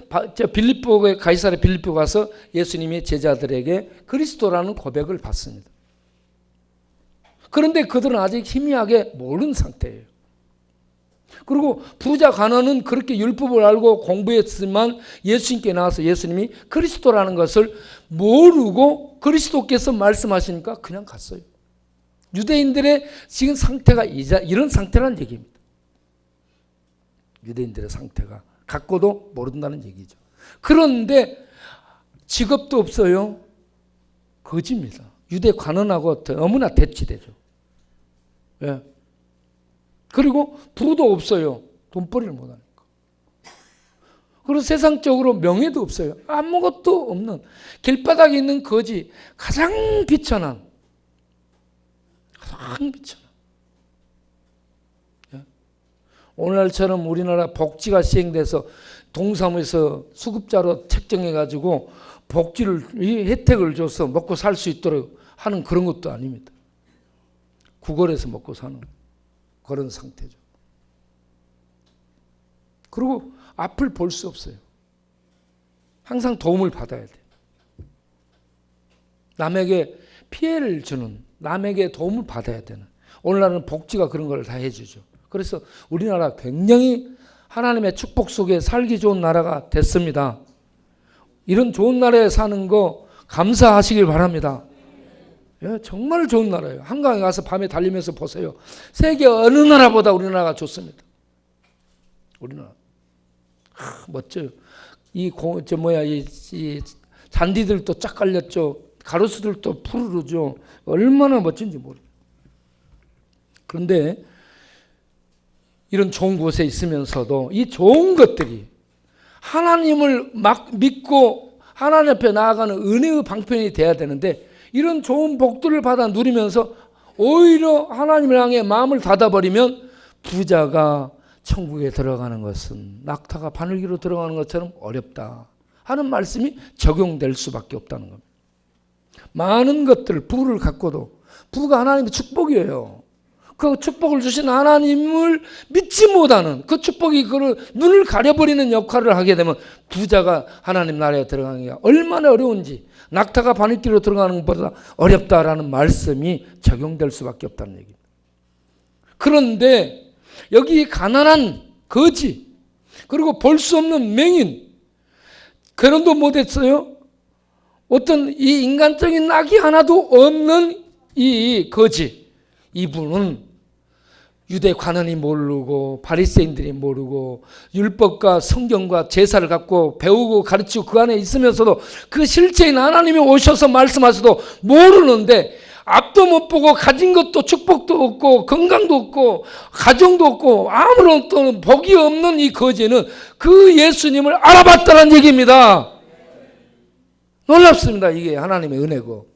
가이사랴 빌립보 가서 예수님의 제자들에게 그리스도라는 고백을 받습니다. 그런데 그들은 아직 희미하게 모르는 상태예요. 그리고 부자 가난은 그렇게 율법을 알고 공부했지만 예수님께 나와서 예수님이 그리스도라는 것을 모르고 그리스도께서 말씀하시니까 그냥 갔어요. 유대인들의 지금 상태가 이런 상태라는 얘기입니다. 유대인들의 상태가 갖고도 모른다는 얘기죠. 그런데 직업도 없어요. 거지입니다. 유대 관원하고 너무나 대치되죠. 예. 그리고 부도 없어요. 돈벌이를 못하니까. 그리고 세상적으로 명예도 없어요. 아무것도 없는 길바닥에 있는 거지, 가장 비천한, 오늘날처럼 우리나라 복지가 시행돼서 동사무에서 수급자로 책정해가지고 복지를, 이 혜택을 줘서 먹고 살 수 있도록 하는 그런 것도 아닙니다. 구걸해서 먹고 사는 그런 상태죠. 그리고 앞을 볼 수 없어요. 항상 도움을 받아야 돼요. 남에게 피해를 주는, 남에게 도움을 받아야 되는, 오늘날은 복지가 그런 걸 다 해주죠. 그래서 우리나라 굉장히 하나님의 축복 속에 살기 좋은 나라가 됐습니다. 이런 좋은 나라에 사는 거 감사하시길 바랍니다. 예, 정말 좋은 나라예요. 한강에 가서 밤에 달리면서 보세요. 세계 어느 나라보다 우리나라가 좋습니다. 우리나라 멋져요. 이 잔디들도 쫙 깔렸죠. 가로수들도 푸르르죠. 얼마나 멋진지 모르겠어요. 그런데 이런 좋은 곳에 있으면서도 이 좋은 것들이 하나님을 막 믿고 하나님 앞에 나아가는 은혜의 방편이 돼야 되는데, 이런 좋은 복들을 받아 누리면서 오히려 하나님을 향해 마음을 닫아버리면 부자가 천국에 들어가는 것은 낙타가 바늘기로 들어가는 것처럼 어렵다 하는 말씀이 적용될 수밖에 없다는 겁니다. 많은 것들, 부를 갖고도, 부가 하나님의 축복이에요. 그 축복을 주신 하나님을 믿지 못하는, 그 축복이 그를 눈을 가려버리는 역할을 하게 되면 부자가 하나님 나라에 들어가는 게 얼마나 어려운지, 낙타가 바늘기로 들어가는 것보다 어렵다라는 말씀이 적용될 수밖에 없다는 얘기입니다. 그런데 여기 가난한 거지, 그리고 볼 수 없는 맹인, 결혼도 못했어요. 어떤 이 인간적인 낙이 하나도 없는 이 거지, 이분은 유대 관원이 모르고 바리새인들이 모르고 율법과 성경과 제사를 갖고 배우고 가르치고 그 안에 있으면서도 그 실체인 하나님이 오셔서 말씀하셔도 모르는데, 앞도 못 보고 가진 것도 축복도 없고 건강도 없고 가정도 없고 아무런 또 복이 없는 이 거지는 그 예수님을 알아봤다는 얘기입니다. 놀랍습니다. 이게 하나님의 은혜고.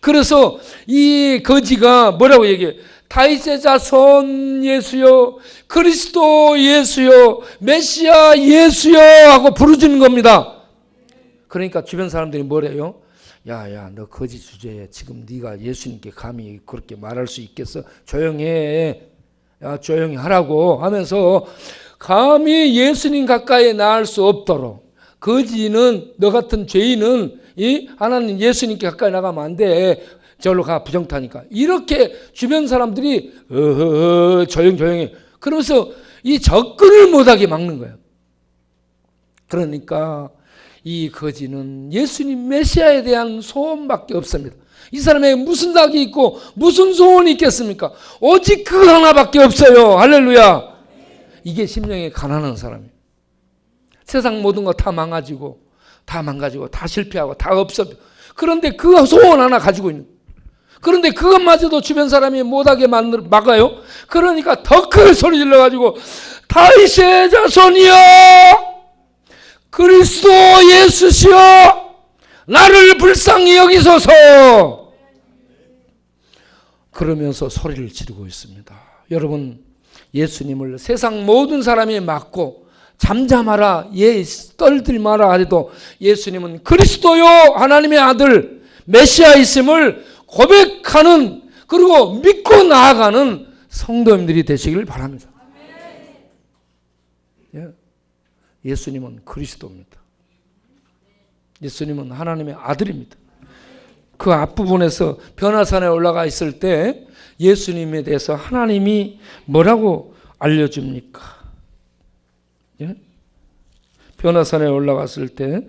그래서 이 거지가 뭐라고 얘기해요? 다윗의 자손 예수여, 그리스도 예수여, 메시아 예수여 하고 부르짖는 겁니다. 그러니까 주변 사람들이 뭐래요? 야야, 너 거지 주제에 지금 네가 예수님께 감히 그렇게 말할 수 있겠어? 조용히 해. 야, 조용히 하라고 하면서 감히 예수님 가까이 나갈 수 없도록, 거지는, 너 같은 죄인은 이 하나님 예수님께 가까이 나가면 안 돼. 저로 가, 부정타니까. 이렇게 주변 사람들이 조용히 그러면서 이 접근을 못하게 막는 거예요. 그러니까 이 거지는 예수님 메시아에 대한 소원밖에 없습니다. 이 사람에게 무슨 낙이 있고 무슨 소원이 있겠습니까? 오직 그 하나밖에 없어요. 할렐루야. 이게 심령이 가난한 사람이에요. 세상 모든 거 다 망가지고 다 실패하고 다 없어. 그런데 그 소원 하나 가지고 있는. 그런데 그것마저도 주변 사람이 못하게 막아요. 그러니까 더 크게 소리 질러가지고 다윗의 자손이여, 그리스도 예수시여, 나를 불쌍히 여기소서, 그러면서 소리를 지르고 있습니다. 여러분, 예수님을 세상 모든 사람이 막고 잠잠하라, 떨들 마라 해도 예수님은 그리스도요, 하나님의 아들 메시아이심을 고백하는, 그리고 믿고 나아가는 성도님들이 되시길 바랍니다. 예수님은 그리스도입니다. 예수님은 하나님의 아들입니다. 그 앞부분에서 변화산에 올라가 있을 때 예수님에 대해서 하나님이 뭐라고 알려줍니까? 변화산에 올라갔을 때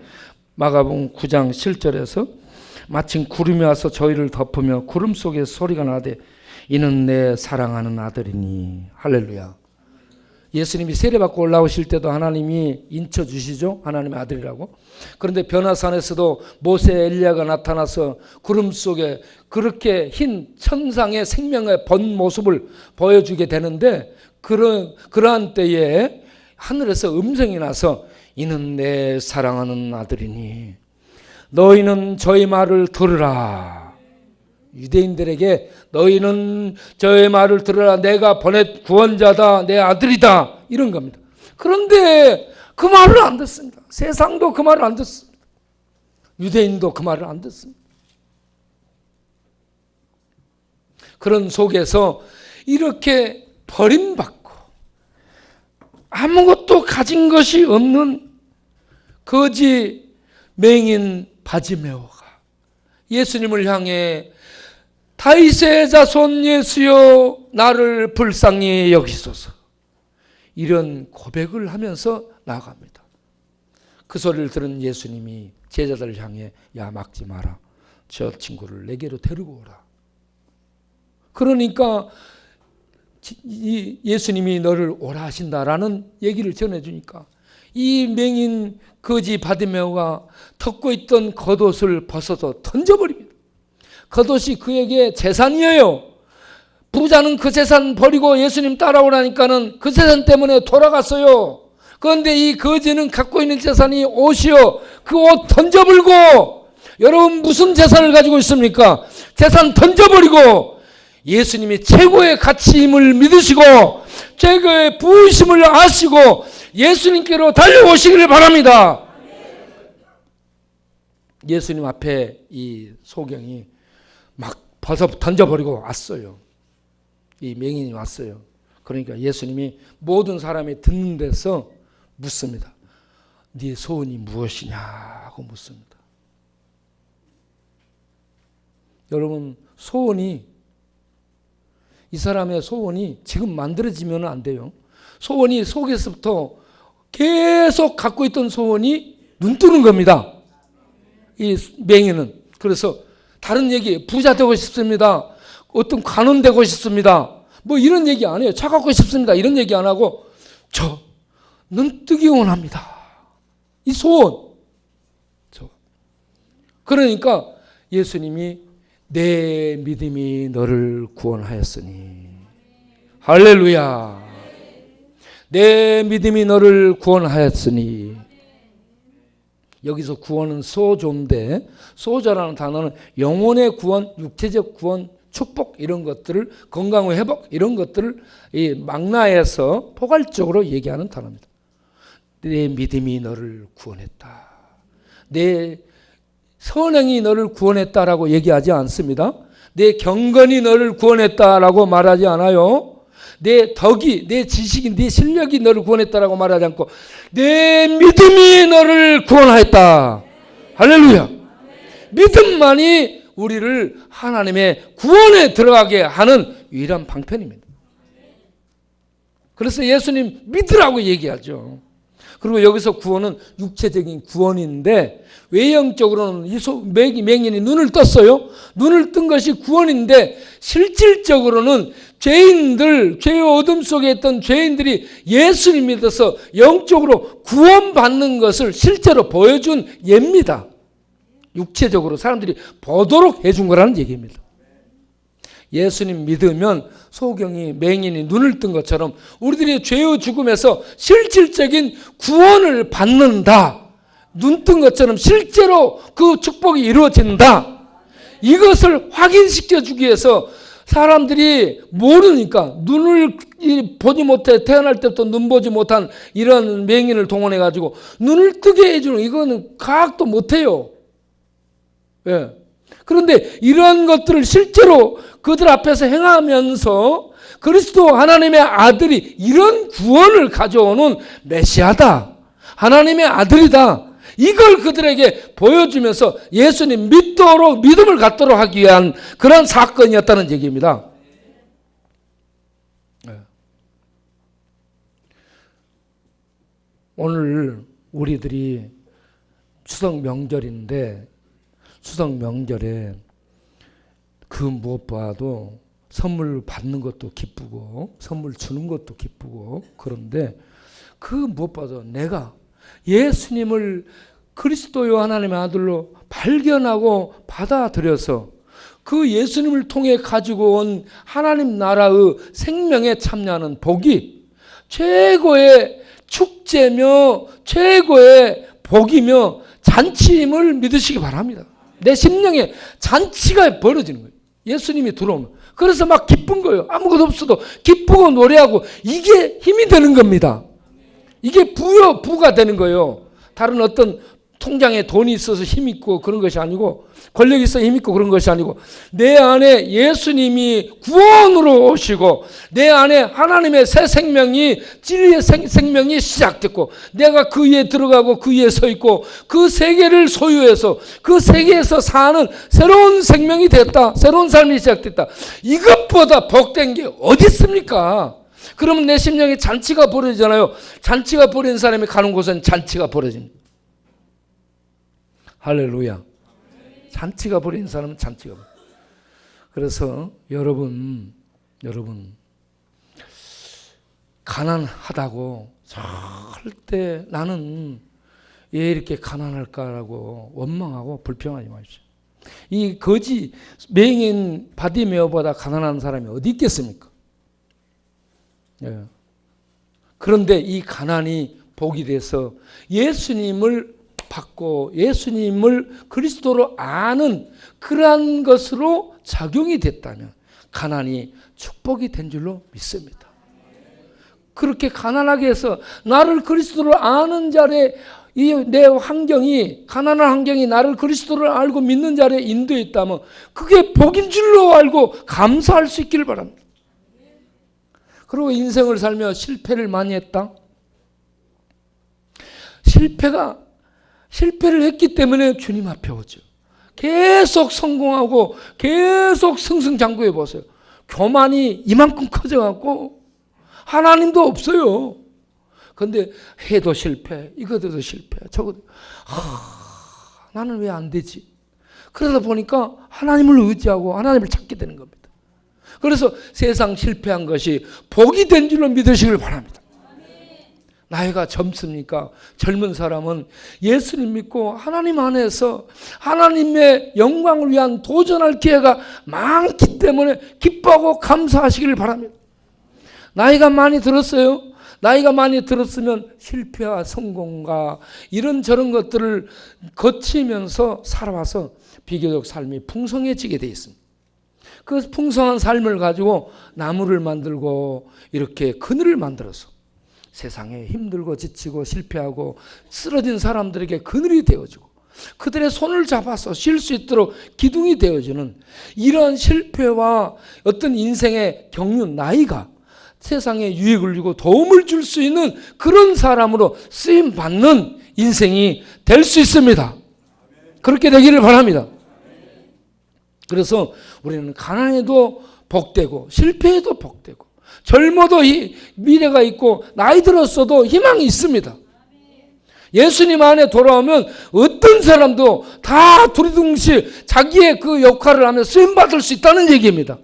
마가복음 9장 7절에서 마침 구름이 와서 저희를 덮으며 구름 속에 소리가 나되 이는 내 사랑하는 아들이니. 할렐루야. 예수님이 세례받고 올라오실 때도 하나님이 인쳐주시죠. 하나님의 아들이라고. 그런데 변화산에서도 모세, 엘리야가 나타나서 구름 속에 그렇게 흰 천상의 생명의 본 모습을 보여주게 되는데, 그러한 때에 하늘에서 음성이 나서 이는 내 사랑하는 아들이니 너희는 저의 말을 들으라. 유대인들에게 너희는 저의 말을 들으라. 내가 보낸 구원자다. 내 아들이다. 이런 겁니다. 그런데 그 말을 안 듣습니다. 세상도 그 말을 안 듣습니다. 유대인도 그 말을 안 듣습니다. 그런 속에서 이렇게 버림받고 아무것도 가진 것이 없는 거지 맹인 바지메오가 예수님을 향해 다윗의 자손 예수여 나를 불쌍히 여기소서, 이런 고백을 하면서 나아갑니다. 그 소리를 들은 예수님이 제자들을 향해 야, 막지 마라. 저 친구를 내게로 데리고 오라. 그러니까 예수님이 너를 오라 하신다라는 얘기를 전해주니까 이 맹인 거지 바디메오가 덮고 있던 겉옷을 벗어서 던져버립니다. 겉옷이 그에게 재산이에요. 부자는 그 재산 버리고 예수님 따라오라니까는 그 재산 때문에 돌아갔어요. 그런데 이 거지는 갖고 있는 재산이 옷이요. 그 옷 던져버리고, 여러분 무슨 재산을 가지고 있습니까? 재산 던져버리고 예수님이 최고의 가치임을 믿으시고 최고의 부으심을 아시고 예수님께로 달려오시기를 바랍니다. 예수님 앞에 이 소경이 막 벗어 던져버리고 왔어요. 이 맹인이 왔어요. 그러니까 예수님이 모든 사람이 듣는 데서 묻습니다. 네 소원이 무엇이냐고 묻습니다. 여러분, 소원이, 이 사람의 소원이 지금 만들어지면 안 돼요. 소원이 속에서부터 계속 갖고 있던 소원이 눈 뜨는 겁니다. 이 맹인은. 그래서 다른 얘기, 부자 되고 싶습니다. 어떤 관원 되고 싶습니다. 뭐 이런 얘기 안 해요. 차 갖고 싶습니다. 이런 얘기 안 하고 저 눈뜨기 원합니다. 이 소원. 그러니까 예수님이 내 믿음이 너를 구원하였으니, 할렐루야. 내 믿음이 너를 구원하였으니. 여기서 구원은 소조인데, 소조라는 단어는 영혼의 구원, 육체적 구원, 축복 이런 것들을, 건강의 회복 이런 것들을 이 망라해서 포괄적으로 얘기하는 단어입니다. 내 믿음이 너를 구원했다. 내 선행이 너를 구원했다라고 얘기하지 않습니다. 내 경건이 너를 구원했다라고 말하지 않아요. 내 덕이, 내 지식이, 내 실력이 너를 구원했다라고 말하지 않고 내 믿음이 너를 구원하였다. 할렐루야. 믿음만이 우리를 하나님의 구원에 들어가게 하는 유일한 방편입니다. 그래서 예수님 믿으라고 얘기하죠. 그리고 여기서 구원은 육체적인 구원인데, 외형적으로는 이 맹인이 눈을 떴어요. 눈을 뜬 것이 구원인데, 실질적으로는 죄인들, 죄의 어둠 속에 있던 죄인들이 예수님 믿어서 영적으로 구원받는 것을 실제로 보여준 예입니다. 육체적으로 사람들이 보도록 해준 거라는 얘기입니다. 예수님 믿으면 소경이, 맹인이 눈을 뜬 것처럼 우리들이 죄의 죽음에서 실질적인 구원을 받는다. 눈 뜬 것처럼 실제로 그 축복이 이루어진다. 이것을 확인시켜 주기 위해서 사람들이 모르니까, 눈을 보지 못해 태어날 때부터 눈 보지 못한 이런 맹인을 동원해 가지고 눈을 뜨게 해주는, 이거는 과학도 못해요. 예. 그런데 이러한 것들을 실제로 그들 앞에서 행하면서 그리스도 하나님의 아들이 이런 구원을 가져오는 메시아다, 하나님의 아들이다, 이걸 그들에게 보여주면서 예수님 믿도록, 믿음을 갖도록 하기 위한 그런 사건이었다는 얘기입니다. 오늘 우리들이 추석 명절인데, 추석 명절에 그 무엇보다도 선물 받는 것도 기쁘고 선물 주는 것도 기쁘고, 그런데 그 무엇보다도 내가 예수님을 그리스도요 하나님의 아들로 발견하고 받아들여서 그 예수님을 통해 가지고 온 하나님 나라의 생명에 참여하는 복이 최고의 축제며 최고의 복이며 잔치임을 믿으시기 바랍니다. 내 심령에 잔치가 벌어지는 거예요. 예수님이 들어오면. 그래서 막 기쁜 거예요. 아무것도 없어도 기쁘고 노래하고 이게 힘이 되는 겁니다. 이게 부가 되는 거예요. 다른 어떤 통장에 돈이 있어서 힘 있고 그런 것이 아니고 권력이 있어 힘 있고 그런 것이 아니고 내 안에 예수님이 구원으로 오시고 내 안에 하나님의 새 생명이 진리의 생명이 시작됐고 내가 그 위에 들어가고 그 위에 서 있고 그 세계를 소유해서 그 세계에서 사는 새로운 생명이 됐다. 새로운 삶이 시작됐다. 이것보다 복된 게 어디 있습니까? 그러면 내 심령에 잔치가 벌어지잖아요. 잔치가 벌어진 사람이 가는 곳은 잔치가 벌어집니다. 할렐루야. 잔치가 벌어진 사람은 잔치가 벌어집니다. 그래서 여러분 가난하다고 절대 나는 왜 이렇게 가난할까라고 원망하고 불평하지 마십시오. 이 거지 맹인 바디메오보다 가난한 사람이 어디 있겠습니까? 예. 그런데 이 가난이 복이 돼서 예수님을 받고 예수님을 그리스도로 아는 그러한 것으로 작용이 됐다면 가난이 축복이 된 줄로 믿습니다. 그렇게 가난하게 해서 나를 그리스도로 아는 자리에 내 환경이 가난한 환경이 나를 그리스도를 알고 믿는 자리에 인도해 있다면 그게 복인 줄로 알고 감사할 수 있기를 바랍니다. 그리고 인생을 살며 실패를 많이 했다. 실패를 했기 때문에 주님 앞에 오죠. 계속 성공하고 계속 승승장구해 보세요. 교만이 이만큼 커져갖고 하나님도 없어요. 그런데 해도 실패, 이것도 실패, 저것도 나는 왜 안 되지? 그러다 보니까 하나님을 의지하고 하나님을 찾게 되는 겁니다. 그래서 세상 실패한 것이 복이 된 줄로 믿으시길 바랍니다. 나이가 젊습니까? 젊은 사람은 예수님 믿고 하나님 안에서 하나님의 영광을 위한 도전할 기회가 많기 때문에 기뻐하고 감사하시길 바랍니다. 나이가 많이 들었어요. 나이가 많이 들었으면 실패와 성공과 이런저런 것들을 거치면서 살아와서 비교적 삶이 풍성해지게 되어 있습니다. 그 풍성한 삶을 가지고 나무를 만들고 이렇게 그늘을 만들어서 세상에 힘들고 지치고 실패하고 쓰러진 사람들에게 그늘이 되어주고 그들의 손을 잡아서 쉴 수 있도록 기둥이 되어주는 이러한 실패와 어떤 인생의 경륜, 나이가 세상에 유익을 주고 도움을 줄 수 있는 그런 사람으로 쓰임받는 인생이 될 수 있습니다. 그렇게 되기를 바랍니다. 그래서 우리는 가난해도 복되고 실패해도 복되고 젊어도 미래가 있고 나이 들었어도 희망이 있습니다. 예수님 안에 돌아오면 어떤 사람도 다 두리둥실 자기의 그 역할을 하며 쓰임받을 수 있다는 얘기입니다.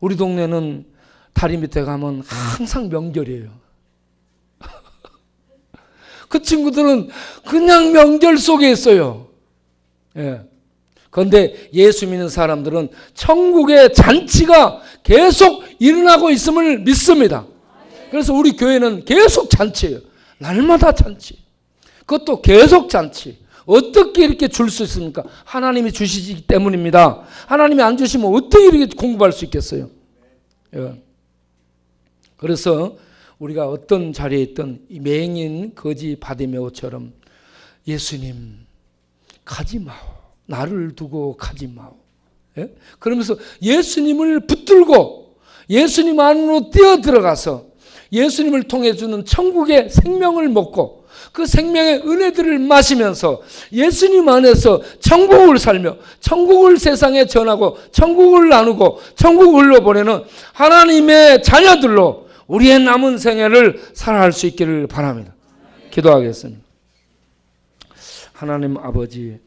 우리 동네는 다리 밑에 가면 항상 명절이에요. 그 친구들은 그냥 명절 속에 있어요. 예. 그런데 예수 믿는 사람들은 천국의 잔치가 계속 일어나고 있음을 믿습니다. 그래서 우리 교회는 계속 잔치예요. 날마다 잔치. 그것도 계속 잔치. 어떻게 이렇게 줄 수 있습니까? 하나님이 주시기 때문입니다. 하나님이 안 주시면 어떻게 이렇게 공부할 수 있겠어요? 예. 그래서 우리가 어떤 자리에 있던 이 맹인 거지 바디메오처럼 예수님 가지 마오. 나를 두고 가지 마오. 예? 그러면서 예수님을 붙들고 예수님 안으로 뛰어 들어가서 예수님을 통해 주는 천국의 생명을 먹고 그 생명의 은혜들을 마시면서 예수님 안에서 천국을 살며 천국을 세상에 전하고 천국을 나누고 천국을 흘러보내는 하나님의 자녀들로 우리의 남은 생애를 살아갈 수 있기를 바랍니다. 기도하겠습니다. 하나님 아버지,